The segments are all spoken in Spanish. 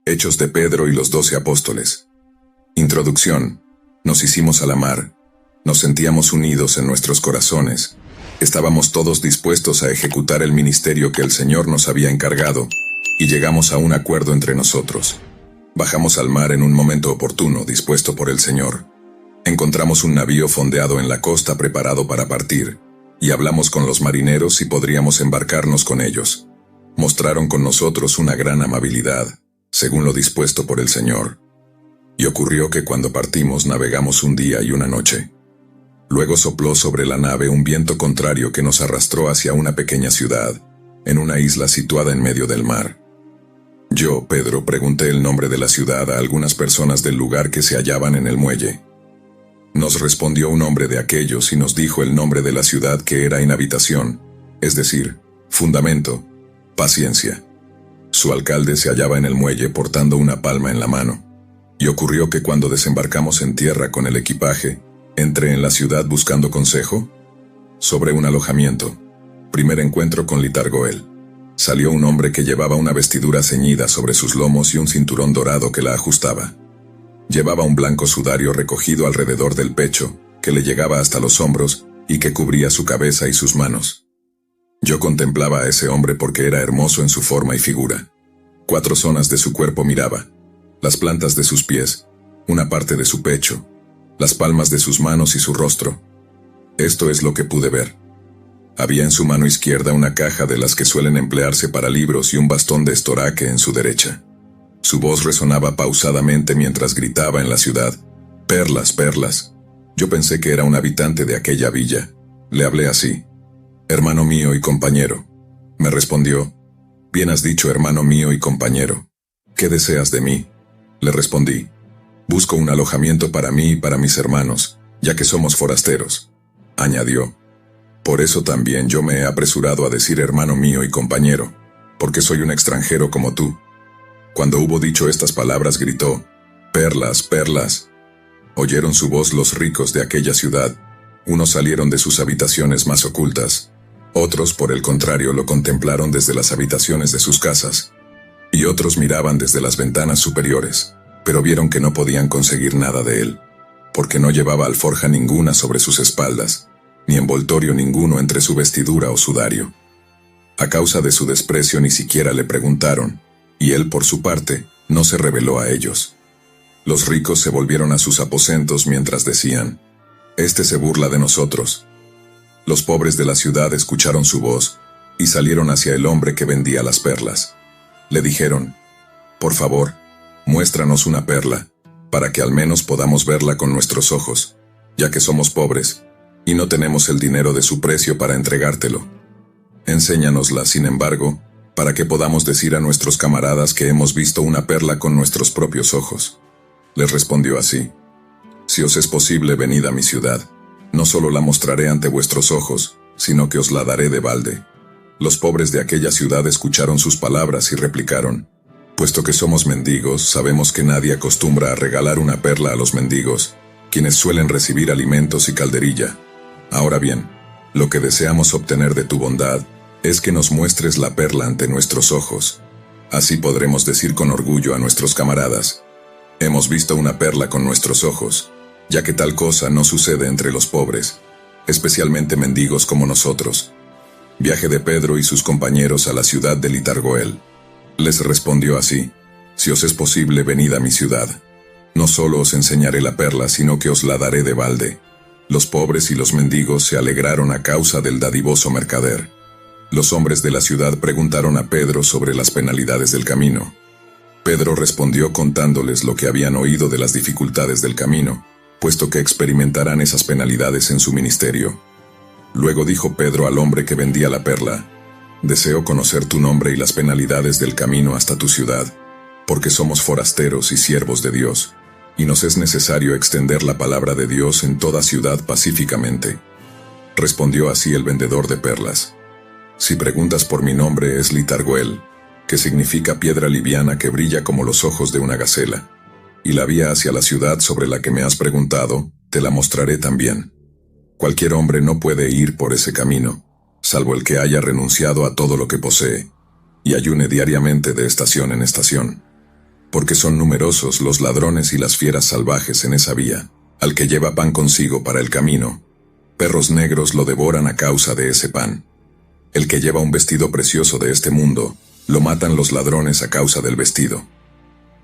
Hechos de Pedro y los 12 apóstoles. Introducción. Nos hicimos a la mar. Nos sentíamos unidos en nuestros corazones. Estábamos todos dispuestos a ejecutar el ministerio que el Señor nos había encargado, y llegamos a un acuerdo entre nosotros. Bajamos al mar en un momento oportuno, dispuesto por el Señor. Encontramos un navío fondeado en la costa preparado para partir, y hablamos con los marineros si podríamos embarcarnos con ellos. Mostraron con nosotros una gran amabilidad, según lo dispuesto por el Señor. Y ocurrió que cuando partimos navegamos un día y una noche. Luego sopló sobre la nave un viento contrario que nos arrastró hacia una pequeña ciudad, en una isla situada en medio del mar. Yo, Pedro, pregunté el nombre de la ciudad a algunas personas del lugar que se hallaban en el muelle. Nos respondió un hombre de aquellos y nos dijo el nombre de la ciudad, que era inhabitación, es decir, fundamento, paciencia. Su alcalde se hallaba en el muelle portando una palma en la mano. Y ocurrió que cuando desembarcamos en tierra con el equipaje, entré en la ciudad buscando consejo sobre un alojamiento. Primer encuentro con Litargoel. Salió un hombre que llevaba una vestidura ceñida sobre sus lomos y un cinturón dorado que la ajustaba. Llevaba un blanco sudario recogido alrededor del pecho, que le llegaba hasta los hombros y que cubría su cabeza y sus manos. Yo contemplaba a ese hombre porque era hermoso en su forma y figura. 4 zonas de su cuerpo miraba: las plantas de sus pies, una parte de su pecho, las palmas de sus manos y su rostro. Esto es lo que pude ver. Había en su mano izquierda una caja de las que suelen emplearse para libros y un bastón de estoraque en su derecha. Su voz resonaba pausadamente mientras gritaba en la ciudad: «Perlas, perlas». Yo pensé que era un habitante de aquella villa. Le hablé así: «Hermano mío y compañero». Me respondió: «Bien has dicho, hermano mío y compañero. ¿Qué deseas de mí?». Le respondí: «Busco un alojamiento para mí y para mis hermanos, ya que somos forasteros». Añadió: «Por eso también yo me he apresurado a decir hermano mío y compañero, porque soy un extranjero como tú». Cuando hubo dicho estas palabras gritó: «Perlas, perlas». Oyeron su voz los ricos de aquella ciudad. Unos salieron de sus habitaciones más ocultas. Otros, por el contrario, lo contemplaron desde las habitaciones de sus casas. Y otros miraban desde las ventanas superiores, pero vieron que no podían conseguir nada de él, porque no llevaba alforja ninguna sobre sus espaldas, ni envoltorio ninguno entre su vestidura o sudario. A causa de su desprecio ni siquiera le preguntaron, y él por su parte no se reveló a ellos. Los ricos se volvieron a sus aposentos mientras decían: «Este se burla de nosotros». Los pobres de la ciudad escucharon su voz y salieron hacia el hombre que vendía las perlas. Le dijeron: «Por favor, muéstranos una perla, para que al menos podamos verla con nuestros ojos, ya que somos pobres, y no tenemos el dinero de su precio para entregártelo. Enséñanosla, sin embargo, para que podamos decir a nuestros camaradas que hemos visto una perla con nuestros propios ojos». Les respondió así: «Si os es posible, venid a mi ciudad. No solo la mostraré ante vuestros ojos, sino que os la daré de balde». Los pobres de aquella ciudad escucharon sus palabras y replicaron: «Puesto que somos mendigos, sabemos que nadie acostumbra a regalar una perla a los mendigos, quienes suelen recibir alimentos y calderilla. Ahora bien, lo que deseamos obtener de tu bondad es que nos muestres la perla ante nuestros ojos. Así podremos decir con orgullo a nuestros camaradas: hemos visto una perla con nuestros ojos, ya que tal cosa no sucede entre los pobres, especialmente mendigos como nosotros». Viaje de Pedro y sus compañeros a la ciudad de Litargoel. Les respondió así: «Si os es posible, venid a mi ciudad. No solo os enseñaré la perla, sino que os la daré de balde». Los pobres y los mendigos se alegraron a causa del dadivoso mercader. Los hombres de la ciudad preguntaron a Pedro sobre las penalidades del camino. Pedro respondió contándoles lo que habían oído de las dificultades del camino, puesto que experimentarán esas penalidades en su ministerio. Luego dijo Pedro al hombre que vendía la perla: «Deseo conocer tu nombre y las penalidades del camino hasta tu ciudad, porque somos forasteros y siervos de Dios, y nos es necesario extender la palabra de Dios en toda ciudad pacíficamente». Respondió así el vendedor de perlas: «Si preguntas por mi nombre, es Litargoel, que significa piedra liviana que brilla como los ojos de una gacela. Y la vía hacia la ciudad sobre la que me has preguntado, te la mostraré también. Cualquier hombre no puede ir por ese camino, salvo el que haya renunciado a todo lo que posee, y ayune diariamente de estación en estación». porque son numerosos los ladrones y las fieras salvajes en esa vía. Al que lleva pan consigo para el camino, perros negros lo devoran a causa de ese pan. El que lleva un vestido precioso de este mundo, lo matan los ladrones a causa del vestido.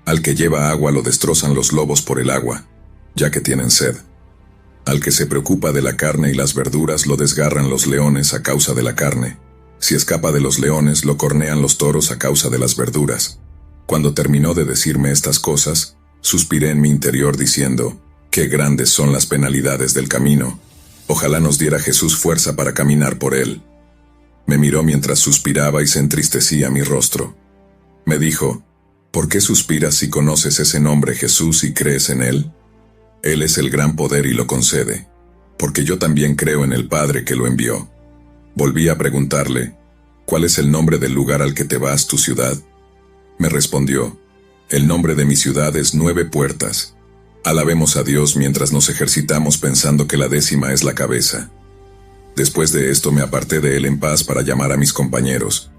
Al que lleva agua lo destrozan los lobos por el agua, ya que tienen sed. Al que se preocupa de la carne y las verduras lo desgarran los leones a causa de la carne. Si escapa de los leones lo cornean los toros a causa de las verduras. Cuando terminó de decirme estas cosas, suspiré en mi interior diciendo, qué grandes son las penalidades del camino. Ojalá nos diera Jesús fuerza para caminar por él. Me miró mientras suspiraba y se entristecía mi rostro. Me dijo, ¿por qué suspiras si conoces ese nombre Jesús y crees en él? Él es el gran poder y lo concede, porque yo también creo en el Padre que lo envió. Volví a preguntarle, ¿cuál es el nombre del lugar al que te vas, tu ciudad? Me respondió, el nombre de mi ciudad es 9 Puertas. Alabemos a Dios mientras nos ejercitamos pensando que la 10ª es la cabeza. Después de esto me aparté de él en paz para llamar a mis compañeros.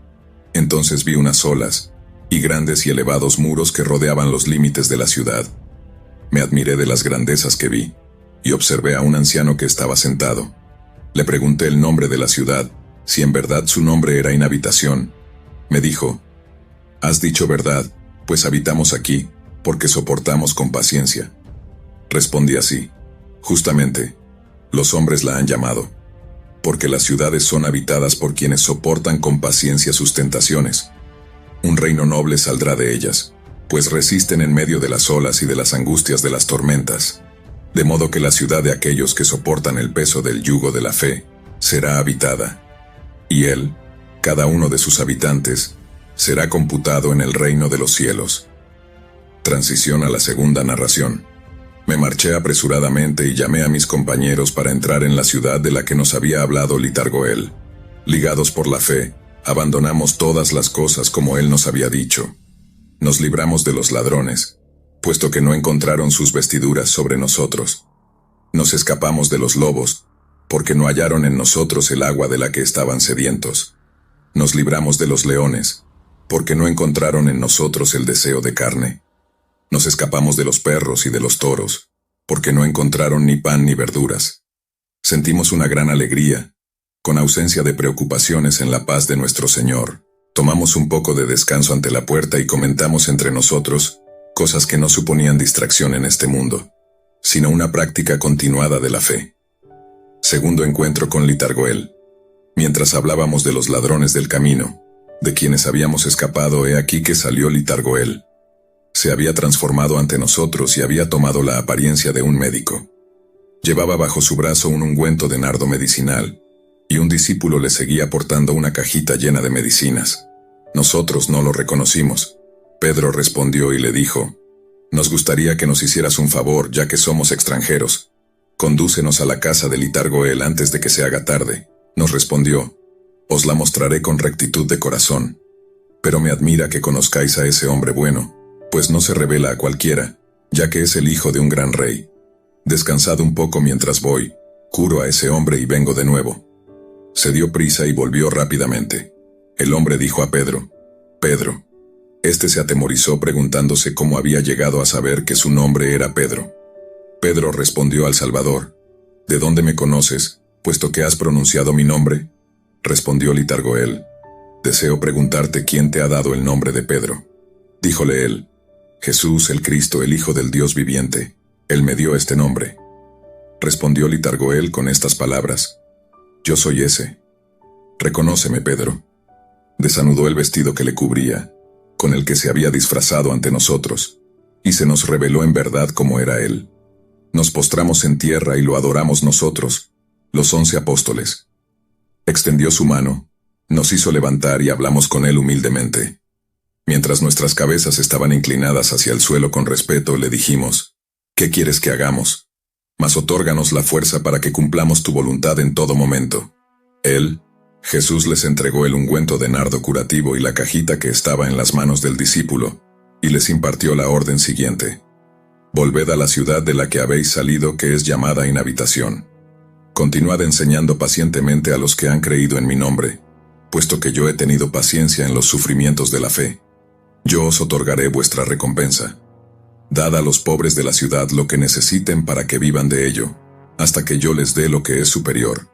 Entonces vi unas olas, y grandes y elevados muros que rodeaban los límites de la ciudad. Me admiré de las grandezas que vi, y observé a un anciano que estaba sentado. Le pregunté el nombre de la ciudad, si en verdad su nombre era Inhabitación. Me dijo, has dicho verdad, pues habitamos aquí, porque soportamos con paciencia. Respondí así, justamente, los hombres la han llamado, porque las ciudades son habitadas por quienes soportan con paciencia sus tentaciones. Un reino noble saldrá de ellas, pues resisten en medio de las olas y de las angustias de las tormentas. De modo que la ciudad de aquellos que soportan el peso del yugo de la fe, será habitada. Y él, cada uno de sus habitantes, será computado en el reino de los cielos. Transición a la segunda narración. Me marché apresuradamente y llamé a mis compañeros para entrar en la ciudad de la que nos había hablado Litargoel. Ligados por la fe, abandonamos todas las cosas como él nos había dicho. Nos libramos de los ladrones, puesto que no encontraron sus vestiduras sobre nosotros. Nos escapamos de los lobos, porque no hallaron en nosotros el agua de la que estaban sedientos. Nos libramos de los leones, porque no encontraron en nosotros el deseo de carne. Nos escapamos de los perros y de los toros, porque no encontraron ni pan ni verduras. Sentimos una gran alegría, con ausencia de preocupaciones en la paz de nuestro Señor. Tomamos un poco de descanso ante la puerta y comentamos entre nosotros cosas que no suponían distracción en este mundo, sino una práctica continuada de la fe. Segundo encuentro con Litargoel. Mientras hablábamos de los ladrones del camino, de quienes habíamos escapado, he aquí que salió Litargoel. Se había transformado ante nosotros y había tomado la apariencia de un médico. Llevaba bajo su brazo un ungüento de nardo medicinal, y un discípulo le seguía portando una cajita llena de medicinas. Nosotros no lo reconocimos. Pedro respondió y le dijo, nos gustaría que nos hicieras un favor, ya que somos extranjeros. Condúcenos a la casa de Litargoel antes de que se haga tarde. Nos respondió, os la mostraré con rectitud de corazón. Pero me admira que conozcáis a ese hombre bueno, pues no se revela a cualquiera, ya que es el hijo de un gran rey. Descansad un poco mientras voy, curo a ese hombre y vengo de nuevo. Se dio prisa y volvió rápidamente. El hombre dijo a Pedro, Pedro. Este se atemorizó preguntándose cómo había llegado a saber que su nombre era Pedro. Pedro respondió al Salvador, ¿de dónde me conoces, puesto que has pronunciado mi nombre? Respondió Litargoel, deseo preguntarte quién te ha dado el nombre de Pedro. Díjole él, Jesús el Cristo, el Hijo del Dios viviente, él me dio este nombre. Respondió Litargoel con estas palabras, yo soy ese. Reconóceme, Pedro. Desanudó el vestido que le cubría, con el que se había disfrazado ante nosotros, y se nos reveló en verdad cómo era él. Nos postramos en tierra y lo adoramos nosotros, los 11 apóstoles. Extendió su mano, nos hizo levantar y hablamos con él humildemente. Mientras nuestras cabezas estaban inclinadas hacia el suelo con respeto, le dijimos, ¿qué quieres que hagamos? Mas otórganos la fuerza para que cumplamos tu voluntad en todo momento. Él, Jesús, les entregó el ungüento de nardo curativo y la cajita que estaba en las manos del discípulo, y les impartió la orden siguiente. Volved a la ciudad de la que habéis salido, que es llamada Inhabitación. Continuad enseñando pacientemente a los que han creído en mi nombre, puesto que yo he tenido paciencia en los sufrimientos de la fe. Yo os otorgaré vuestra recompensa. Dad a los pobres de la ciudad lo que necesiten para que vivan de ello, hasta que yo les dé lo que es superior,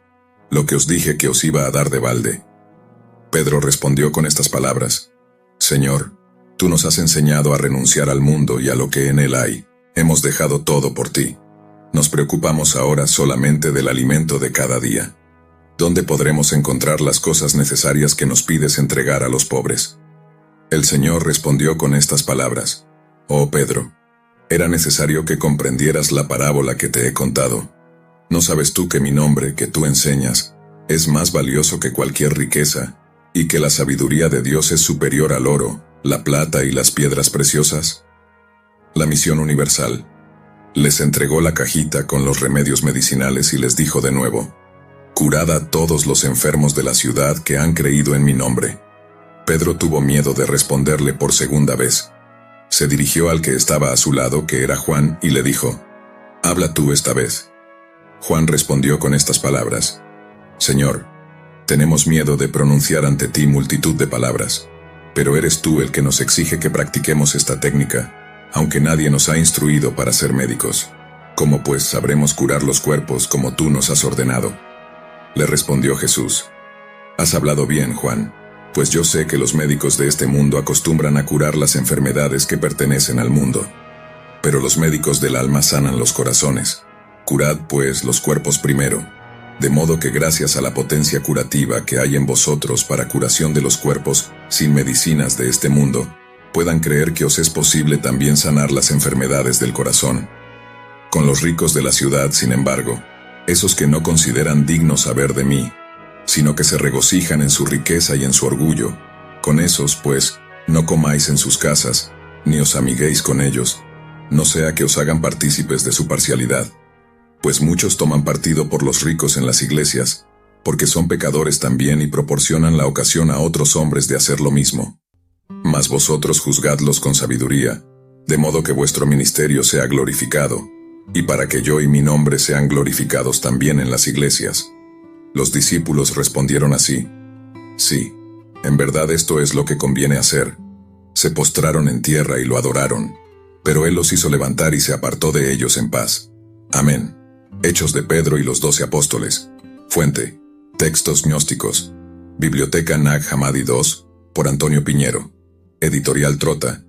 lo que os dije que os iba a dar de balde. Pedro respondió con estas palabras: Señor, tú nos has enseñado a renunciar al mundo y a lo que en él hay. Hemos dejado todo por ti. Nos preocupamos ahora solamente del alimento de cada día. ¿Dónde podremos encontrar las cosas necesarias que nos pides entregar a los pobres? El Señor respondió con estas palabras: Oh Pedro, era necesario que comprendieras la parábola que te he contado. ¿No sabes tú que mi nombre, que tú enseñas, es más valioso que cualquier riqueza, y que la sabiduría de Dios es superior al oro, la plata y las piedras preciosas? La Misión Universal les entregó la cajita con los remedios medicinales y les dijo de nuevo: Curad a todos los enfermos de la ciudad que han creído en mi nombre. Pedro tuvo miedo de responderle por segunda vez. Se dirigió al que estaba a su lado, que era Juan, y le dijo: Habla tú esta vez. Juan respondió con estas palabras: Señor, tenemos miedo de pronunciar ante ti multitud de palabras, pero eres tú el que nos exige que practiquemos esta técnica, aunque nadie nos ha instruido para ser médicos. ¿Cómo pues sabremos curar los cuerpos como tú nos has ordenado? Le respondió Jesús: Has hablado bien, Juan, pues yo sé que los médicos de este mundo acostumbran a curar las enfermedades que pertenecen al mundo. Pero los médicos del alma sanan los corazones. Curad, pues, los cuerpos primero, de modo que gracias a la potencia curativa que hay en vosotros para curación de los cuerpos, sin medicinas de este mundo, puedan creer que os es posible también sanar las enfermedades del corazón. Con los ricos de la ciudad, sin embargo, esos que no consideran digno saber de mí, sino que se regocijan en su riqueza y en su orgullo, con esos, pues, no comáis en sus casas, ni os amiguéis con ellos, no sea que os hagan partícipes de su parcialidad. Pues muchos toman partido por los ricos en las iglesias, porque son pecadores también y proporcionan la ocasión a otros hombres de hacer lo mismo. Mas vosotros juzgadlos con sabiduría, de modo que vuestro ministerio sea glorificado, y para que yo y mi nombre sean glorificados también en las iglesias. Los discípulos respondieron así: Sí, en verdad esto es lo que conviene hacer. Se postraron en tierra y lo adoraron, pero él los hizo levantar y se apartó de ellos en paz. Amén. Hechos de Pedro y los 12 apóstoles. Fuente: Textos gnósticos. Biblioteca Nag Hammadi II, por Antonio Piñero. Editorial Trota,